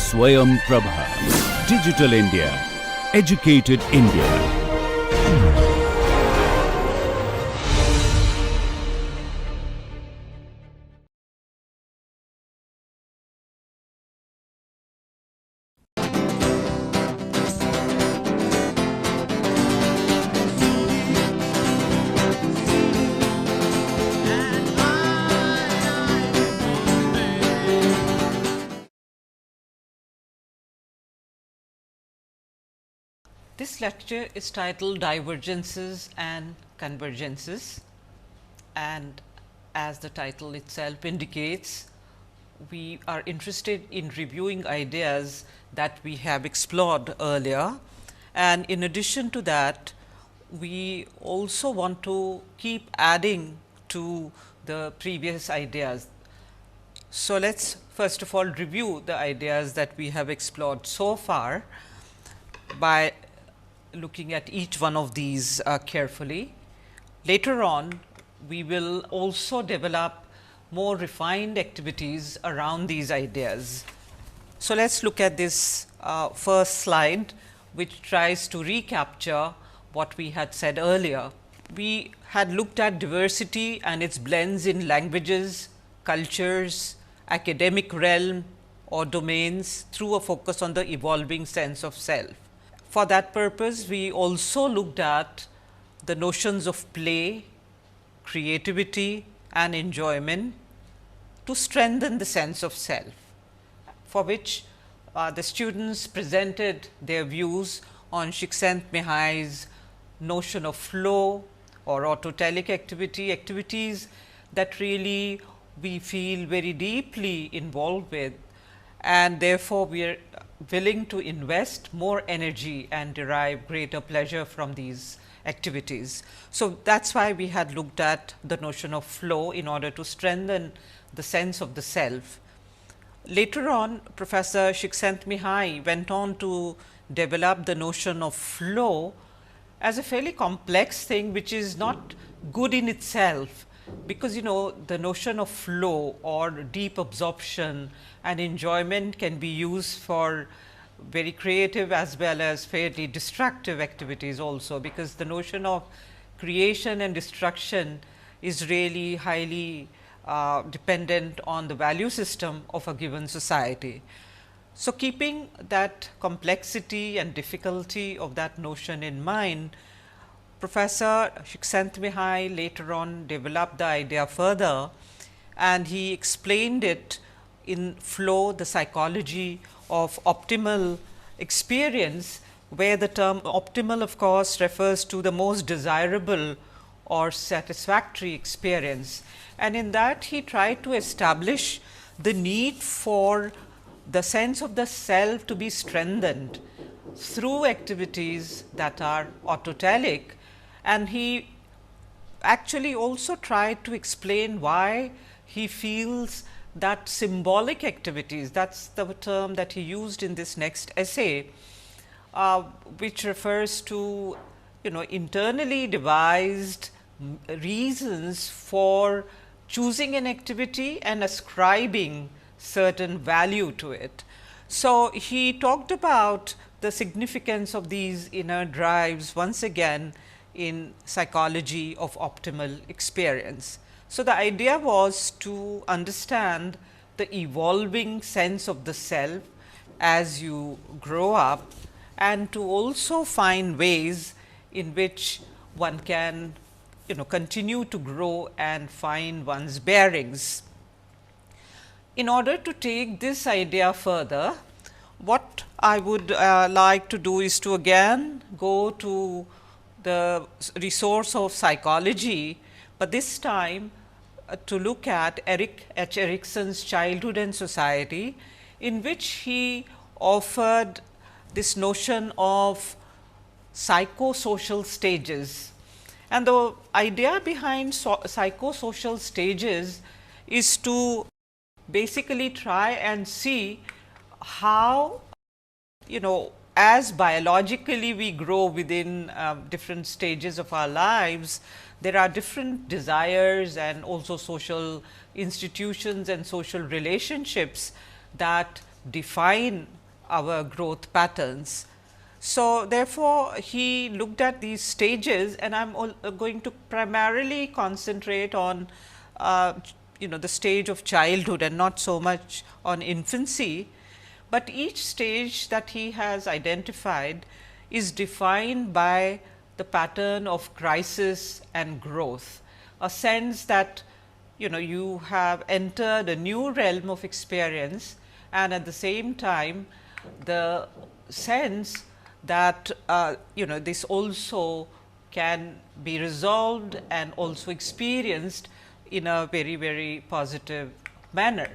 Swayam Prabha. Digital India. Educated India. This lecture is titled Divergences and Convergences, and as the title itself indicates, we are interested in reviewing ideas that we have explored earlier, and in addition to that, we also want to keep adding to the previous ideas. So, let us first of all review the ideas that we have explored so far by looking at each one of these carefully. Later on, we will also develop more refined activities around these ideas. So, let us look at this first slide, which tries to recapture what we had said earlier. We had looked at diversity and its blends in languages, cultures, academic realm or domains through a focus on the evolving sense of self. For that purpose, we also looked at the notions of play, creativity and enjoyment to strengthen the sense of self, for which the students presented their views on Csikszentmihalyi's notion of flow or autotelic activity, activities that really we feel very deeply involved with, and therefore, we are willing to invest more energy and derive greater pleasure from these activities. So, that is why we had looked at the notion of flow in order to strengthen the sense of the self. Later on, Professor Csikszentmihalyi went on to develop the notion of flow as a fairly complex thing, which is not good in itself, because the notion of flow or deep absorption and enjoyment can be used for very creative as well as fairly destructive activities also, because the notion of creation and destruction is really highly dependent on the value system of a given society. So, keeping that complexity and difficulty of that notion in mind, Professor Csikszentmihalyi later on developed the idea further, and he explained it in Flow, the psychology of optimal experience, where the term optimal of course refers to the most desirable or satisfactory experience. And in that he tried to establish the need for the sense of the self to be strengthened through activities that are autotelic, and he actually also tried to explain why he feels that symbolic activities, that is the term that he used in this next essay, which refers to internally devised reasons for choosing an activity and ascribing certain value to it. So, he talked about the significance of these inner drives once again in psychology of optimal experience. So, the idea was to understand the evolving sense of the self as you grow up, and to also find ways in which one can continue to grow and find one's bearings. In order to take this idea further, what I would like to do is to again go to the resource of psychology, but this time to look at Erik H. Erikson's Childhood and Society, in which he offered this notion of psychosocial stages. And the idea behind psychosocial stages is to basically try and see how as biologically we grow within different stages of our lives, there are different desires and also social institutions and social relationships that define our growth patterns. So, therefore, he looked at these stages, and I am going to primarily concentrate on the stage of childhood and not so much on infancy, but each stage that he has identified is defined by the pattern of crisis and growth, a sense that you have entered a new realm of experience, and at the same time the sense that this also can be resolved and also experienced in a very, very positive manner.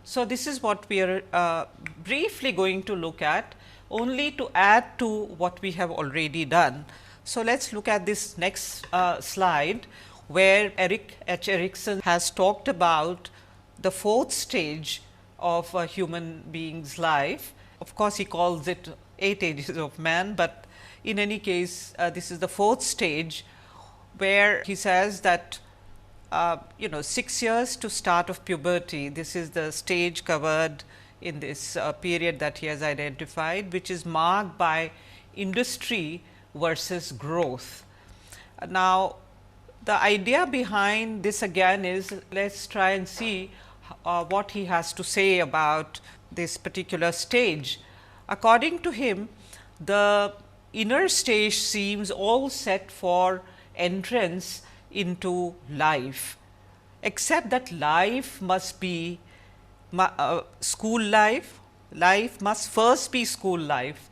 So, this is what we are briefly going to look at, only to add to what we have already done. So, let us look at this next slide, where Erik H. Erikson has talked about the fourth stage of a human being's life. Of course, he calls it 8 ages of man, but in any case this is the fourth stage, where he says that 6 years to start of puberty, this is the stage covered in this period that he has identified, which is marked by industry versus growth. Now, the idea behind this again is, let us try and see what he has to say about this particular stage. According to him, the inner stage seems all set for entrance into life, except that life must be school life. Life must first be school life,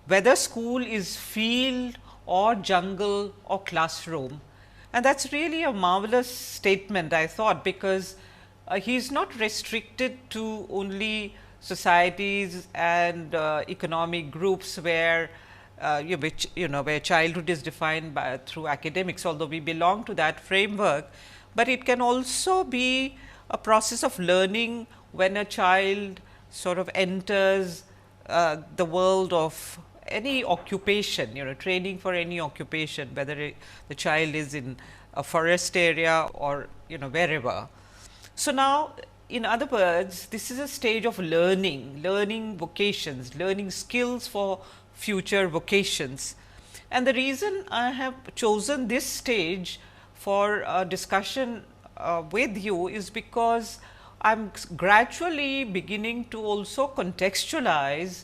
whether school is field or jungle or classroom. And that is really a marvelous statement, I thought, because he is not restricted to only societies and economic groups where where childhood is defined through academics, although we belong to that framework, but it can also be a process of learning when a child sort of enters the world of any occupation, training for any occupation, whether the child is in a forest area or wherever. So, now in other words, this is a stage of learning vocations, learning skills for future vocations. And the reason I have chosen this stage for a discussion with you is because I am gradually beginning to also contextualize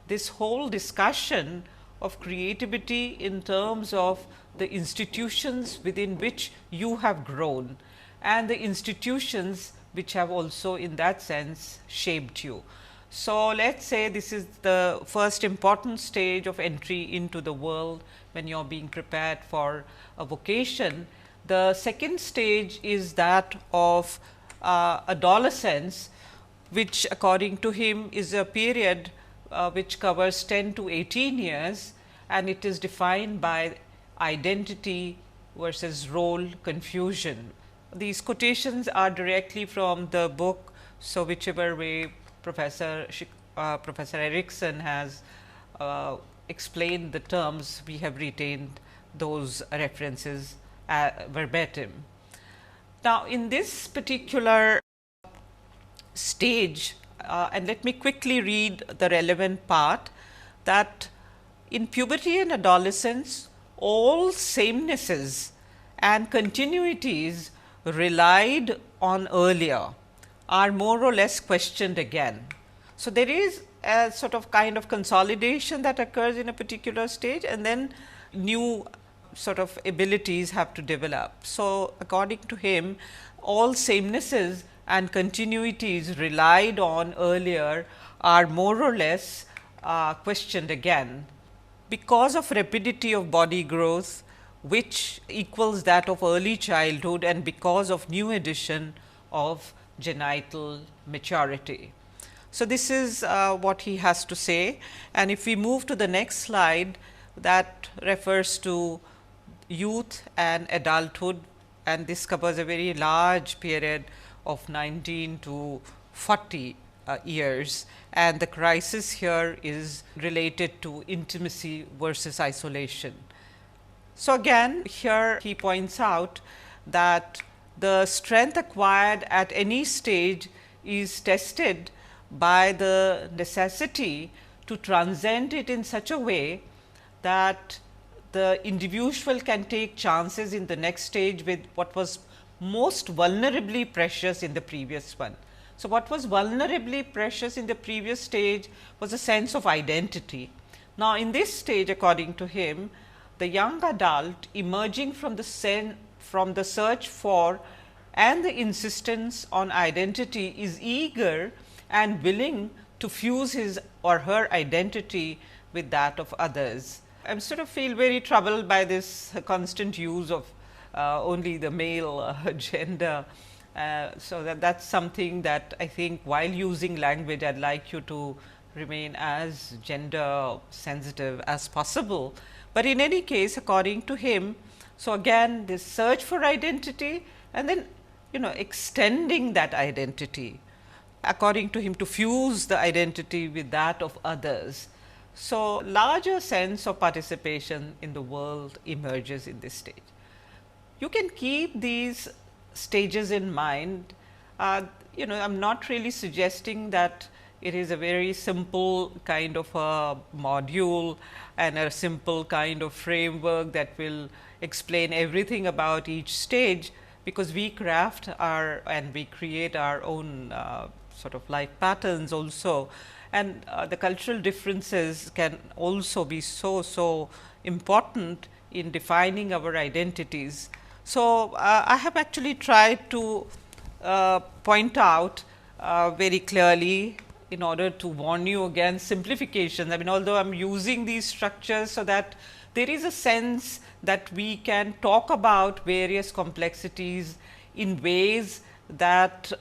this whole discussion of creativity in terms of the institutions within which you have grown and the institutions which have also in that sense shaped you. So, let us say this is the first important stage of entry into the world when you are being prepared for a vocation. The second stage is that of adolescence, which according to him is a period which covers 10 to 18 years, and it is defined by identity versus role confusion. These quotations are directly from the book. So, whichever way Professor Erikson has explained the terms, we have retained those references verbatim. Now, in this particular stage, and let me quickly read the relevant part, that in puberty and adolescence, all samenesses and continuities relied on earlier are more or less questioned again. So, there is a sort of kind of consolidation that occurs in a particular stage, and then new sort of abilities have to develop. So, according to him, all samenesses and continuities relied on earlier are more or less questioned again, because of rapidity of body growth, which equals that of early childhood, and because of new addition of genital maturity. So, this is what he has to say, and if we move to the next slide, that refers to youth and adulthood, and this covers a very large period of 19 to 40 years, and the crisis here is related to intimacy versus isolation. So, again here he points out that the strength acquired at any stage is tested by the necessity to transcend it in such a way that the individual can take chances in the next stage with what was most vulnerably precious in the previous one. So, what was vulnerably precious in the previous stage was a sense of identity. Now, in this stage, according to him, the young adult emerging from the search for and the insistence on identity is eager and willing to fuse his or her identity with that of others. I sort of feel very troubled by this constant use of only the male gender. So that's something that I think while using language, I'd like you to remain as gender sensitive as possible. But in any case, according to him, so again this search for identity and then extending that identity, according to him, to fuse the identity with that of others. So, larger sense of participation in the world emerges in this stage. You can keep these stages in mind. I am not really suggesting that it is a very simple kind of a module and a simple kind of framework that will explain everything about each stage, because we craft our and we create our own sort of life patterns also, and the cultural differences can also be so important in defining our identities. So, I have actually tried to point out very clearly, in order to warn you against simplifications. I mean, although I am using these structures so that there is a sense that we can talk about various complexities in ways that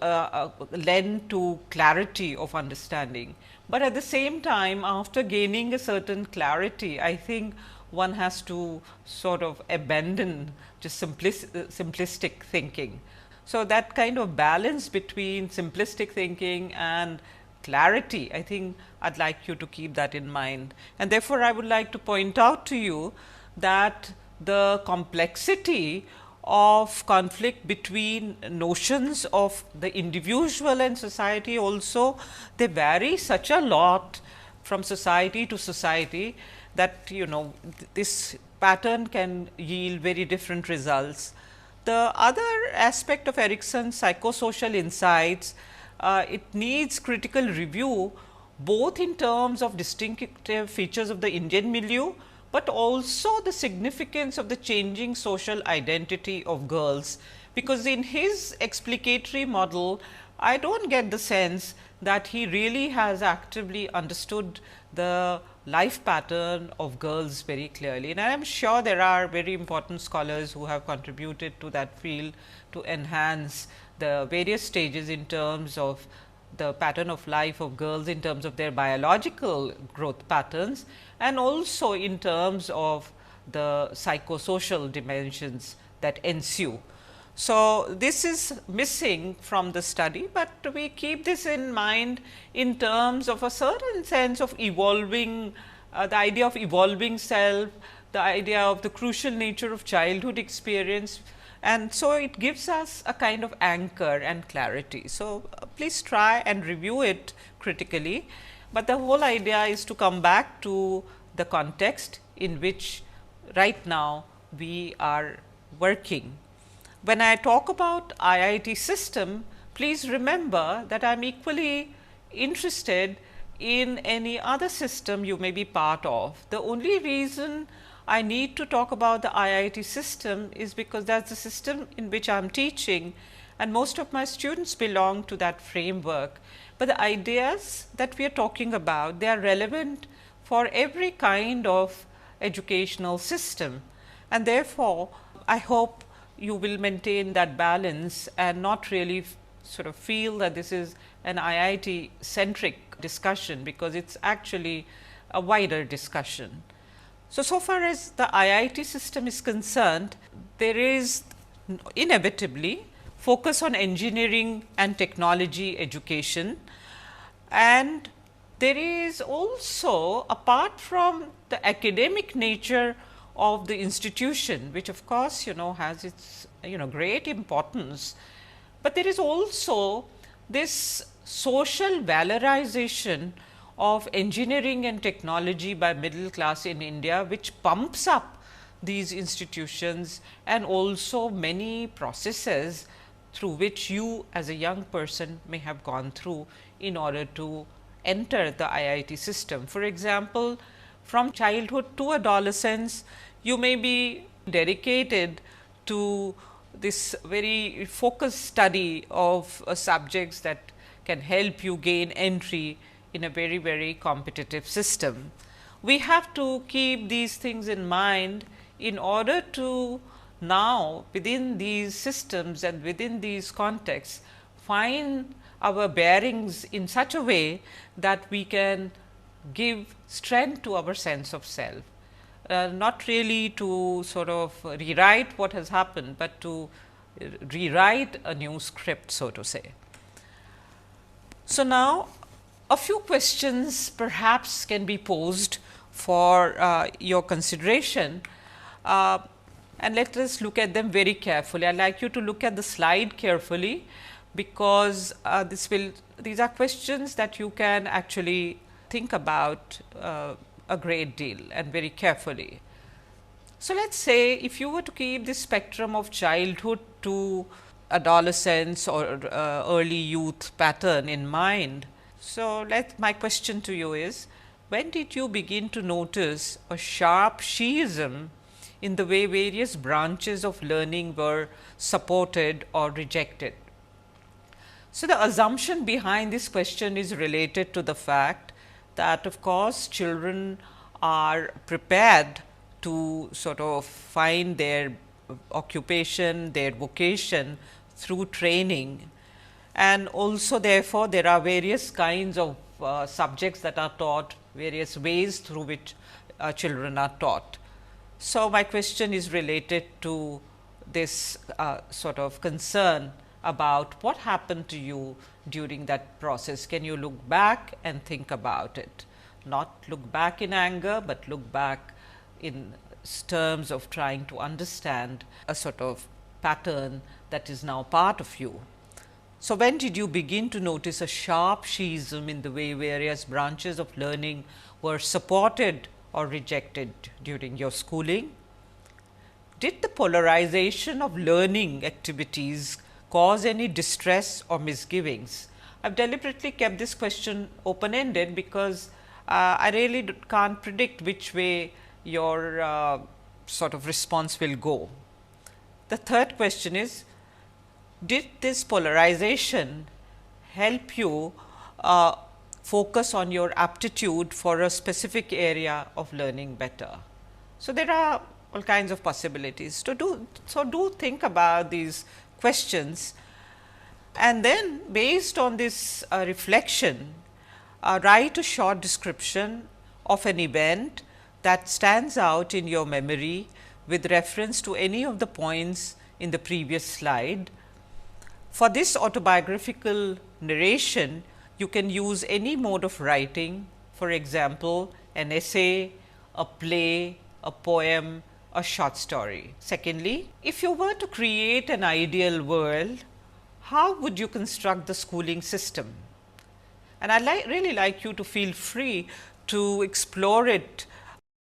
lend to clarity of understanding. But at the same time, after gaining a certain clarity, I think one has to sort of abandon just simplistic thinking. So, that kind of balance between simplistic thinking and clarity, I think I would like you to keep that in mind. And therefore, I would like to point out to you that the complexity of conflict between notions of the individual and society also, they vary such a lot from society to society that this pattern can yield very different results. The other aspect of Erikson's psychosocial insights, it needs critical review both in terms of distinctive features of the Indian milieu, but also the significance of the changing social identity of girls, because in his explicatory model, I do not get the sense that he really has actively understood the life pattern of girls very clearly. And I am sure there are very important scholars who have contributed to that field to enhance the various stages in terms of the pattern of life of girls in terms of their biological growth patterns, and also in terms of the psychosocial dimensions that ensue. So, this is missing from the study, but we keep this in mind in terms of a certain sense of evolving, the idea of evolving self, the idea of the crucial nature of childhood experience, and so it gives us a kind of anchor and clarity. So, please try and review it critically, but the whole idea is to come back to the context in which right now we are working. When I talk about IIT system, please remember that I am equally interested in any other system you may be part of. The only reason I need to talk about the IIT system is because that is the system in which I am teaching, and most of my students belong to that framework. But the ideas that we are talking about, they are relevant for every kind of educational system, and therefore, I hope you will maintain that balance and not really sort of feel that this is an IIT centric discussion, because it is actually a wider discussion. So far as the IIT system is concerned, there is inevitably focus on engineering and technology education, and there is also, apart from the academic nature of the institution, which of course has its great importance, but there is also this social valorization of engineering and technology by middle class in India, which pumps up these institutions and also many processes through which you as a young person may have gone through in order to enter the IIT system. For example, from childhood to adolescence, you may be dedicated to this very focused study of subjects that can help you gain entry in a very, very competitive system. We have to keep these things in mind in order to now within these systems and within these contexts find our bearings in such a way that we can give strength to our sense of self. Not really to sort of rewrite what has happened, but to rewrite a new script, so to say. So, now a few questions perhaps can be posed for your consideration, and let us look at them very carefully. I would like you to look at the slide carefully, because these are questions that you can actually think about a great deal and very carefully. So, let us say if you were to keep this spectrum of childhood to adolescence or early youth pattern in mind. So, my question to you is, when did you begin to notice a sharp schism in the way various branches of learning were supported or rejected? So, the assumption behind this question is related to the fact that of course, children are prepared to sort of find their occupation, their vocation through training, and also therefore, there are various kinds of subjects that are taught, various ways through which children are taught. So, my question is related to this sort of concern about what happened to you during that process. Can you look back and think about it? Not look back in anger, but look back in terms of trying to understand a sort of pattern that is now part of you. So, when did you begin to notice a sharp schism in the way various branches of learning were supported or rejected during your schooling? Did the polarization of learning activities cause any distress or misgivings? I have deliberately kept this question open ended, because I really can't predict which way your sort of response will go. The third question is, did this polarization help you focus on your aptitude for a specific area of learning better? So, there are all kinds of possibilities to do. So, do think about these questions, and then based on this reflection, write a short description of an event that stands out in your memory with reference to any of the points in the previous slide. For this autobiographical narration, you can use any mode of writing, for example, an essay, a play, a poem, a short story. Secondly, if you were to create an ideal world, how would you construct the schooling system? And I really like you to feel free to explore it,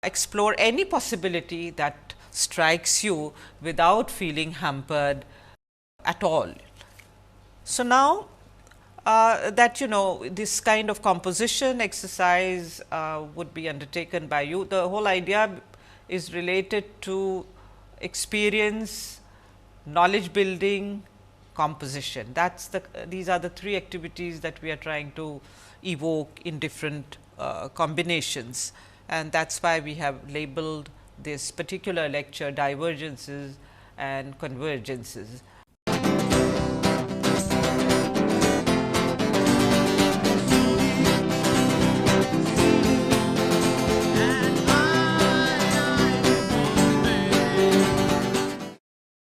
explore any possibility that strikes you without feeling hampered at all. So, now that this kind of composition exercise would be undertaken by you, the whole idea is related to experience, knowledge building, composition. These are the three activities that we are trying to evoke in different combinations, and that is why we have labeled this particular lecture divergences and convergences.